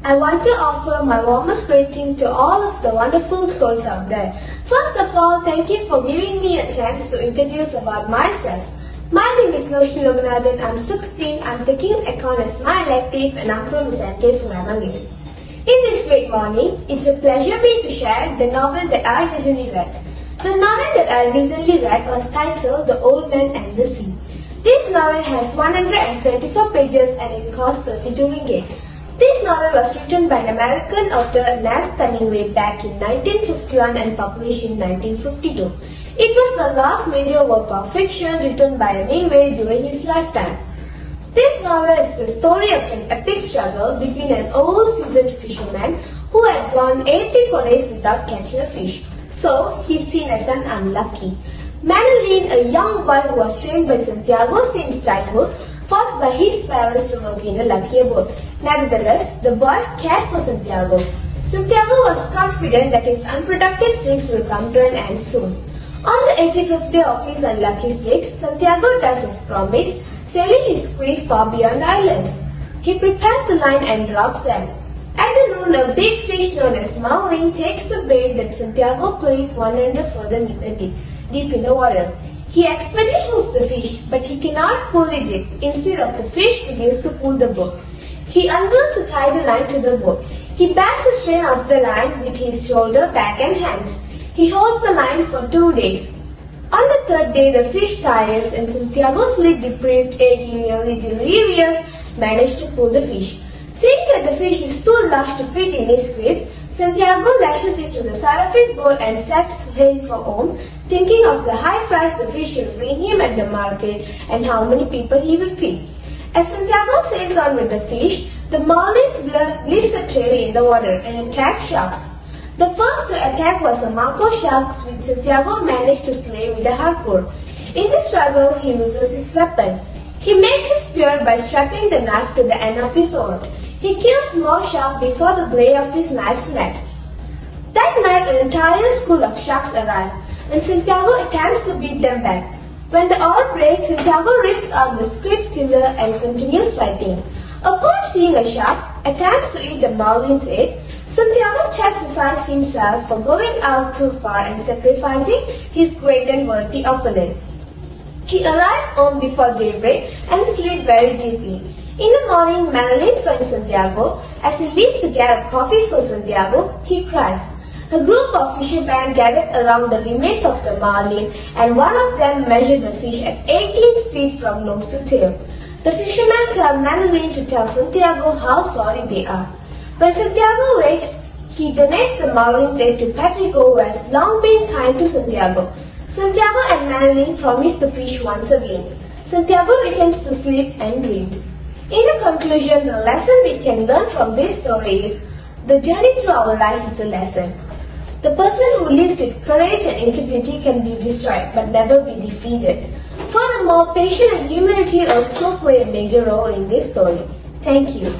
I want to offer my warmest greeting to all of the wonderful souls out there. First of all, thank you for giving me a chance to introduce about myself. My name is Loshni Loganathan. I'm 16. I'm taking Econ as my elective and I'm from Smk Sungai Manggis. In this great morning, it's a pleasure me to share the novel that I recently read. The novel that I recently read was titled The Old Man and the Sea. This novel has 124 pages and it cost 32 ringgit. This novel was written by an American author Ernest Hemingway back in 1951 and published in 1952. It was the last major work of fiction written by Hemingway during his lifetime. This novel is the story of an epic struggle between an old seasoned fisherman who had gone 84 days without catching a fish, so he's seen as an unlucky. Manolin, a young boy who was trained by Santiago since childhood, forced by his parents to work in a luckier boat. Nevertheless, the boy cared for Santiago. Santiago was confident that his unproductive streaks will come to an end soon. On the 85th day of his unlucky streaks, Santiago does his promise, sailing his skiff far beyond the islands. He prepares the line and drops them. At the noon, a big fish known as marlin takes the bait that Santiago places 100 further meters deep in the water. He expertly hooks the fish, but he cannot pull it in. Instead of the fish begins to pull the boat. He unwills to tie the line to the boat. He backs the strain of the line with his shoulder, back and hands. He holds the line for 2 days. On the third day, the fish tires and Santiago, sleep-deprived, aching, nearly delirious, managed to pull the fish. Seeing that the fish is too large to fit in his skiff, Santiago lashes it to the side of his boat and sets sail for home, thinking of the high price the fish will bring him at the market and how many people he will feed. As Santiago sails on with the fish, the marlin leaves a trail in the water and attacks sharks. The first to attack was a mako shark, which Santiago managed to slay with a harpoon. In the struggle, he loses his weapon. He makes his spear by strapping the knife to the end of his sword. He kills more sharks before the blade of his knife snaps. That night, an entire school of sharks arrive, and Santiago attempts to beat them back. When the oar breaks, Santiago rips out the skiff tiller and continues fighting. Upon seeing a shark attempts to eat the marlin's head, Santiago chastises himself for going out too far and sacrificing his great and worthy opponent. He arrives home before daybreak and sleeps very deeply. In the morning, Manolin finds Santiago. As he leaves to get a coffee for Santiago, he cries. A group of fishermen gathered around the remains of the marlin, and one of them measured the fish at 18 feet from nose to tail. The fishermen tell Manolin to tell Santiago how sorry they are. When Santiago wakes, he donates the marlin's egg to Patrico, who has long been kind to Santiago. Santiago and Manolin promise to fish once again. Santiago returns to sleep and dreams. In the conclusion, the lesson we can learn from this story is, the journey through our life is a lesson. The person who lives with courage and integrity can be destroyed but never be defeated. Furthermore, patience and humility also play a major role in this story. Thank you.